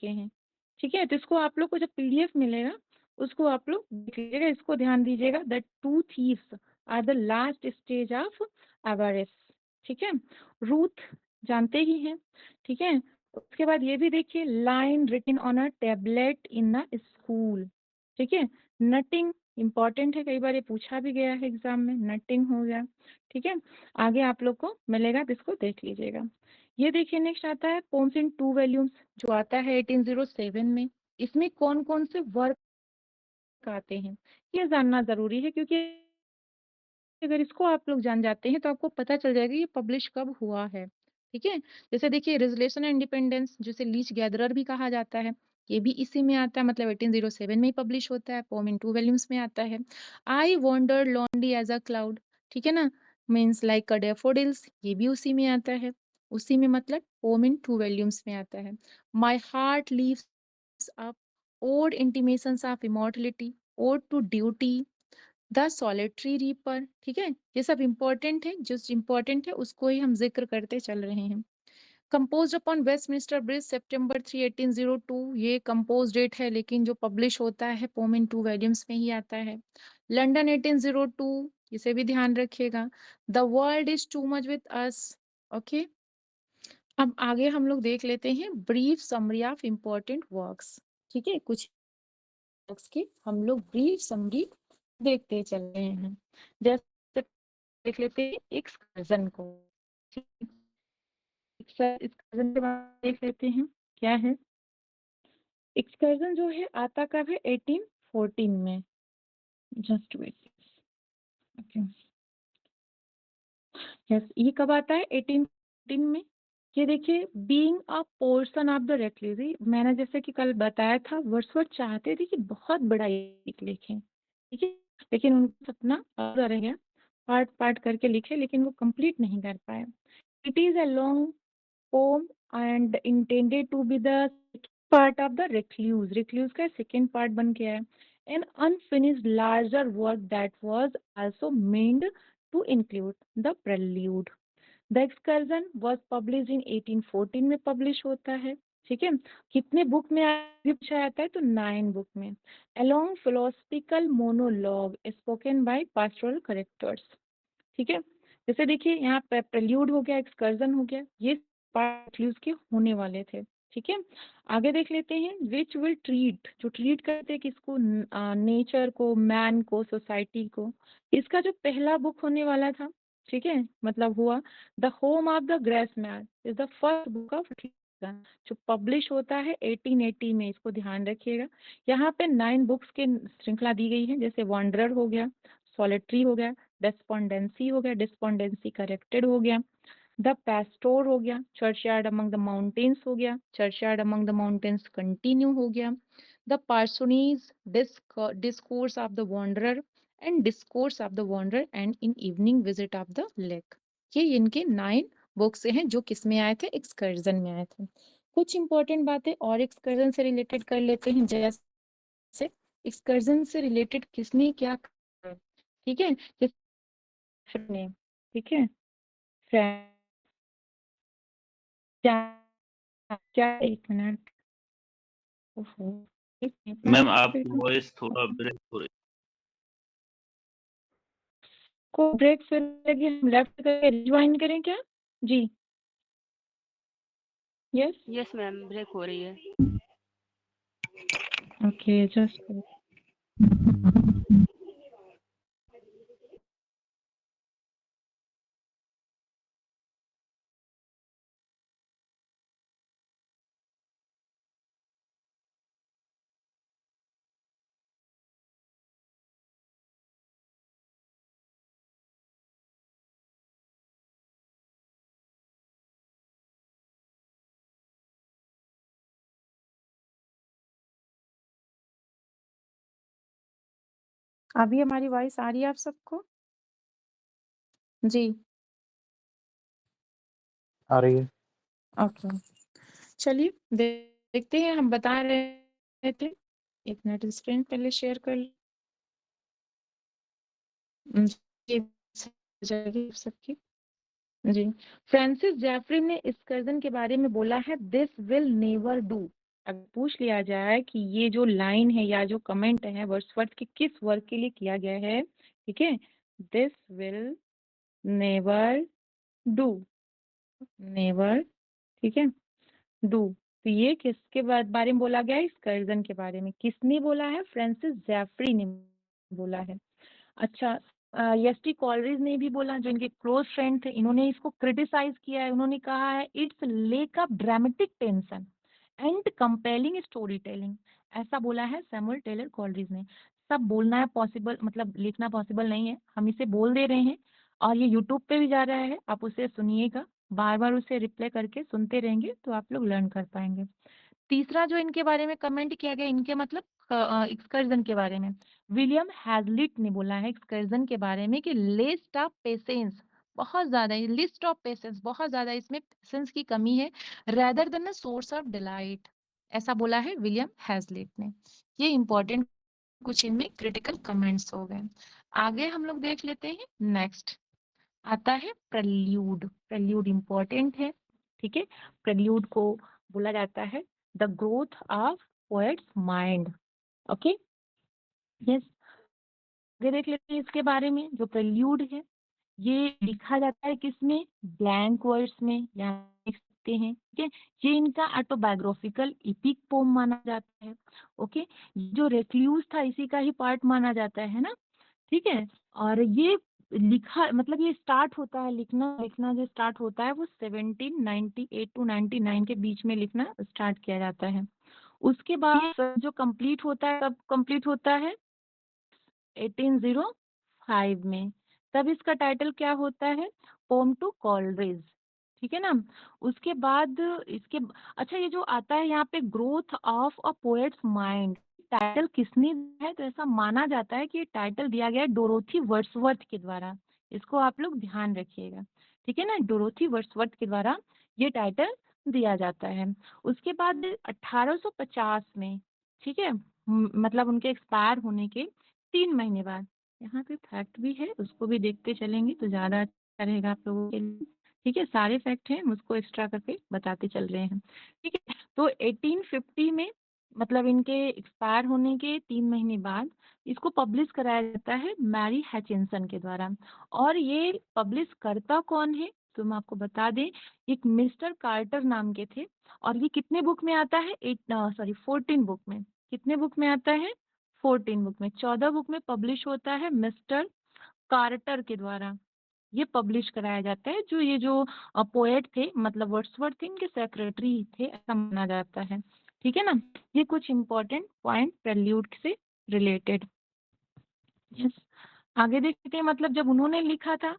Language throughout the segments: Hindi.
के हैं, ठीक है। तो इसको आप लोग को जब पीडीएफ मिलेगा उसको आप लोग देख लीजिएगा, इसको ध्यान दीजिएगा। The two thieves are the last stage of avarice, ठीक है। रूथ जानते ही हैं, ठीक है। उसके बाद ये भी देखिए, line written on a tablet in a school, ठीक है। नटिंग इंपॉर्टेंट है, कई बार ये पूछा भी गया है एग्जाम में, नटिंग हो गया, ठीक है। आगे आप लोग को मिलेगा तो इसको देख लीजिएगा। ये देखिए नेक्स्ट आता है पोम्स इन टू वॉल्यूम्स, जो आता है 1807 में। इसमें कौन कौन से वर्क आते हैं ये जानना जरूरी है, क्योंकि अगर इसको आप लोग जान जाते हैं तो आपको पता चल जाएगा ये पब्लिश कब हुआ है, ठीक है। जैसे देखिए रेजोल्यूशन इंडिपेंडेंस, जिसे लीच गैदरर भी कहा जाता है, ये भी इसी में आता है, मतलब 1807 में ही पब्लिश होता है, पोम इन टू वॉल्यूम्स में आता है। I wander lonely as a cloud, ठीक है ना, मीन्स लाइक डैफोडिल्स, ये भी उसी में आता है, उसी में मतलब पोम इन टू वॉल्यूम्स में आता है। My heart leaves up, ode intimations of immortality, ode to duty, the solitary reaper, ठीक है। ये सब इंपॉर्टेंट है, जो इंपॉर्टेंट है उसको ही हम जिक्र करते चल रहे हैं। कंपोज्ड अपॉन वेस्टमिंस्टर ब्रिज सितंबर 3 1802, ये कंपोज डेट है, लेकिन जो पब्लिश होता है पोम इन टू वॉल्यूम्स में ही आता है। लंदन 1802, इसे भी ध्यान रखिएगा। The world is too much with us, okay. अब आगे हम लोग देख लेते हैं brief summary of important works, ठीक है। कुछ वर्क्स की हम लोग ब्रीफ समरी देखते चल रहे हैं। जैसे देख लेते हैं एक्सकर्जन को, एक्सकर्जन के बाद देख लेते हैं क्या है। एक्सकर्जन जो है आता कब है, 1814 में। जस्ट वेट, ओके, यस, ये कब आता है, 1814 में। ये देखिए, being a portion of the recluse, मैंने जैसे कि कल बताया था, वर्ड्सवर्थ चाहते थे कि बहुत बड़ा एक लिखें, ठीक है, लेकिन उनका सपना अधूरा रह गया, पार्ट पार्ट करके लिखे लेकिन वो कंप्लीट नहीं कर पाए। It is a long poem and intended to be the part of the recluse, recluse का सेकेंड पार्ट बन के आया। An unfinished larger work that was also meant to include the prelude. The excursion was published in 1814 में पब्लिश होता है, ठीक है। कितने बुक में आगे पूछा जाता है तो 9 बुक में। Along philosophical monologue spoken by pastoral characters, ठीक है। जैसे देखिए यहाँ पे प्रेल्यूड हो गया, एक्सकर्जन हो गया, ये पार्ट के होने वाले थे, ठीक है। आगे देख लेते हैं विच विल ट्रीट, जो ट्रीट करते हैं किसको, नेचर को, मैन को, सोसाइटी को। इसका जो पहला बुक होने वाला था, ठीक है, मतलब हुआ the home of the grace man is the first book of जो पब्लिश होता है 1880 में, इसको ध्यान रखिएगा। यहाँ पे 9 बुक्स के श्रृंखला दी गई है, जैसे वॉन्डरर हो गया, सॉलिटरी हो गया, डेस्पोंडेंसी हो गया, डेस्पोंडेंसी करेक्टेड हो गया, द पेस्टोर हो गया, चर्चयार्ड अमंग द माउंटेन्स हो गया, churchyard among the mountains continue हो गया, the parsonage discourse of the wanderer and discourse of the wanderer and in evening visit of the lake. ये इनके 9 बुक्स हैं जो किस में आए थे, एक्सकर्जन में आए थे। कुछ इंपॉर्टेंट बातें और एक्सकर्जन से रिलेटेड कर लेते हैं, जैसे एक्सकर्जन से रिलेटेड किसने क्या करा, ठीक है, ने, ठीक है, क्या, क्या, एक मिनट, ओहो, एक मिनट मैम मैं आपकी देखूं। वॉइस थोड़ा ब्रेक हो रही को ब्रेक फिर लगी, हम लेफ्ट करके रिज्वाइन करें क्या, जी, यस, यस मैम, ब्रेक हो रही है। ओके, जस्ट अभी हमारी वॉइस आ रही है आप सबको, जी, आ रही है। ओके। चलिए देखते हैं, हम बता रहे थे, एक मिनट स्क्रीन पहले शेयर कर जाएगी सबकी, जी। फ्रांसिस जेफरी ने एक्सकर्जन के बारे में बोला है, दिस विल नेवर डू, अगर पूछ लिया जाए कि ये जो लाइन है या जो कमेंट है वर्ड्सवर्थ के किस वर्क के लिए किया गया है, ठीक है, this will never do, never, ठीक है, डू। तो ये किसके बारे में बोला गया है? स्कर्जन के बारे में। किसने बोला है? फ्रांसिस जेफरी ने बोला है। अच्छा, एसटी कॉलरिज ने भी बोला, जो इनके क्लोज फ्रेंड थे, इन्होंने इसको क्रिटिसाइज किया है। उन्होंने कहा है it's lake of dramatic tension and compelling story telling, ऐसा बोला है सैमुअल टेलर कॉलरिज ने। सब बोलना है पॉसिबल, मतलब लिखना पॉसिबल नहीं है, हम इसे बोल दे रहे हैं और ये यूट्यूब पे भी जा रहा है, आप उसे सुनिएगा, बार बार उसे रिप्ले करके सुनते रहेंगे तो आप लोग लर्न कर पाएंगे। तीसरा जो इनके बारे में कमेंट किया गया, इनके मतलब एक्सकर्जन के बारे में, विलियम हैजलिट ने बोला है एक्सकर्जन के बारे में कि लिस्ट ऑफ पेशेंस, बहुत ज्यादा, लिस्ट ऑफ पेशेंस बहुत ज्यादा, इसमें पेशेंस की कमी है, rather than a source of delight, ऐसा बोला है विलियम हैजलिट ने। ये इंपॉर्टेंट कुछ इनमें क्रिटिकल कमेंट्स हो गए। आगे हम लोग देख लेते हैं। नेक्स्ट आता है प्रल्यूड। प्रल्यूड इंपॉर्टेंट है, ठीक है। प्रल्यूड को बोला जाता है the growth of poets mind. Okay, yes. ये देख लेते हैं इसके बारे में। जो प्रल्यूड है ये लिखा जाता है किसमें? ब्लैंक वर्ड्स में, या लिख सकते हैं, ठीक है। ये इनका ऑटोबायोग्राफिकल इपिक पोम माना जाता है। ओके, जो रेक्लूज था इसी का ही पार्ट माना जाता है ना, ठीक है। और ये लिखा, मतलब ये स्टार्ट होता है, लिखना लिखना जो स्टार्ट होता है वो 1798 टू 99 के बीच में लिखना स्टार्ट किया जाता है। उसके बाद जो कंप्लीट होता है, कब कंप्लीट होता है? 1805 में। तब इसका टाइटल क्या होता है? पोम टू कॉलरेज, ठीक है ना। उसके बाद इसके, अच्छा ये जो आता है यहाँ पे growth of a poets mind, title किसने दिया है? तो ऐसा माना जाता है कि ये टाइटल दिया गया है डोरोथी वर्ड्सवर्थ के द्वारा। इसको आप लोग ध्यान रखिएगा, ठीक है ना, डोरोथी वर्ड्सवर्थ के द्वारा ये टाइटल दिया जाता है। उसके बाद 1850 में, ठीक है, मतलब उनके एक्सपायर होने के 3 महीने बाद, यहाँ पे फैक्ट भी है उसको भी देखते चलेंगे तो ज्यादा अच्छा रहेगा आप लोगों के लिए, ठीक है। सारे फैक्ट हैं, मुझको एक्स्ट्रा करके बताते चल रहे हैं, ठीक है। तो 1850 में, मतलब इनके एक्सपायर होने के 3 महीने बाद, इसको पब्लिश कराया जाता है मैरी हैचिंसन के द्वारा। और ये पब्लिश करता कौन है? तो मैं आपको बता दें, एक मिस्टर कार्टर नाम के थे। और ये कितने बुक में आता है? 14 बुक में। कितने बुक में आता है? 14 बुक में। 14 बुक में पब्लिश होता है मिस्टर कार्टर के द्वारा। ये पब्लिश कराया जाता है। जो ये जो पोएट थे, मतलब वर्ड्सवर्थ थे, इनके सेक्रेटरी थे, ऐसा माना जाता है, ठीक है ना। ये कुछ इंपॉर्टेंट पॉइंट प्रेल्यूड से रिलेटेड। यस, आगे देखते हैं। मतलब जब उन्होंने लिखा था,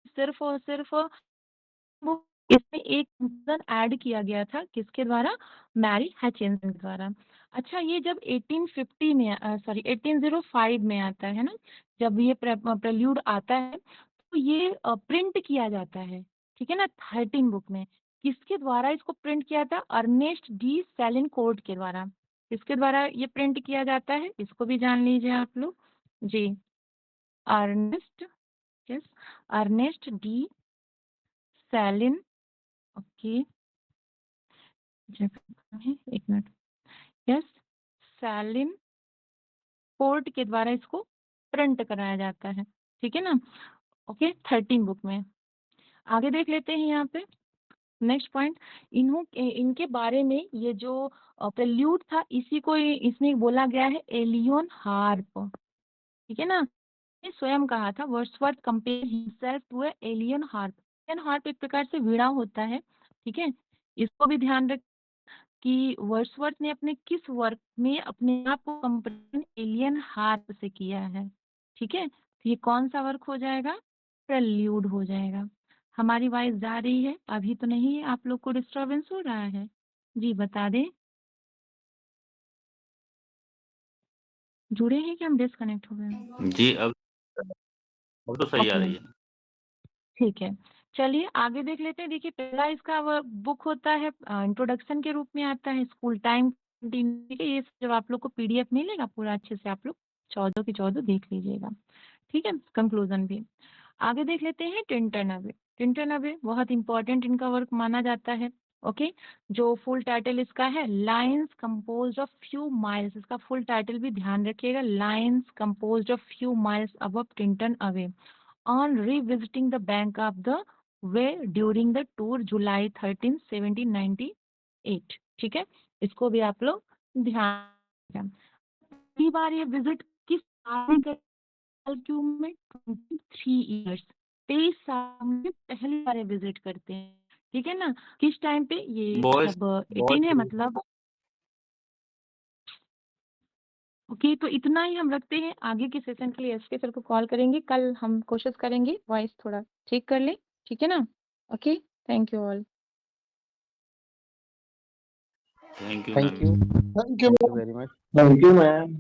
सिर्फ और सिर्फ वो, इसमें एक कंक्लूजन ऐड किया गया था, किसके द्वारा? मैरी हैचिंसन के द्वारा। अच्छा, ये जब 1850 में, सॉरी 1805 में आता है ना, जब ये प्रेल्यूड आता है, तो ये प्रिंट किया जाता है, ठीक है ना, 13 बुक में। किसके द्वारा इसको प्रिंट किया था? अर्नेस्ट डी सेलिनकोर्ट के द्वारा। किसके द्वारा ये प्रिंट किया जाता है? इसको भी जान लीजिए आप लोग जी। Ernest, yes, Ernest de Selincourt, okay, जगह है, एक मिनट, यस, सैलिन कोर्ट के द्वारा इसको प्रिंट कराया जाता है, ठीक है ना। ओके, 13 बुक में। आगे देख लेते हैं यहाँ पे नेक्स्ट पॉइंट। इनके बारे में, ये जो प्रेल्यूड था, इसी को इसमें बोला गया है एलियन हार्प, ठीक है ना। ने स्वयं कहा था, Wordsworth compare himself to a aeolian harp. Aeolian harp एक प्रकार से वीणा होता है, ठीक है। इसको भी ध्यान रख कि वर्ड्सवर्थ ने अपने किस वर्क में अपने आप को कंपेरिजन एलियन हार्प से किया है, ठीक है। तो ये कौन सा वर्क हो जाएगा? प्रेल्यूड हो जाएगा। हमारी वॉइस जा रही है? अभी तो नहीं है, आप लोग को डिस्टरबेंस हो रहा है? जी बता दें, जुड़े हैं कि हम डिस्कनेक्ट हो गए? जी, अब तो सही आ ओके, रही है। ठीक है। चलिए आगे देख लेते हैं। देखिए, पहला इसका वो बुक होता है, इंट्रोडक्शन के रूप में आता है, स्कूल टाइम। ठीक है, ये जब आप लोग को पीडीएफ मिलेगा पूरा, अच्छे से आप लोग 14 की 14 देख लीजिएगा, ठीक है। कंक्लूजन भी आगे देख लेते हैं। Tintern Abbey. टिंटन अवे बहुत इंपॉर्टेंट इनका वर्क माना जाता है, ओके। जो फुल टाइटल इसका है lines composed of few miles, इसका फुल टाइटल भी ध्यान रखिएगा, lines composed of few miles above Tintern Abbey on revisiting the bank of the Wye during the tour July 13 1798। ठीक है, इसको भी आप लोग ध्यान रखें। पहली बार ये विजिट किस साल में साल की उम्र में 23 ईयर्स, 23 साल में पहली बार विजिट करते हैं। ठीक है ना, किस टाइम पे, ये बॉयज जब बॉयज 18 है मतलब। ओके, तो इतना ही हम रखते हैं, आगे के सेशन के लिए एसके सर को कॉल करेंगे, कल हम कोशिश करेंगे वॉइस थोड़ा ठीक कर ले। ठीक है ना। Okay, thank you all. Thank you thank ma'am. You thank you thank you very much. Thank you ma'am.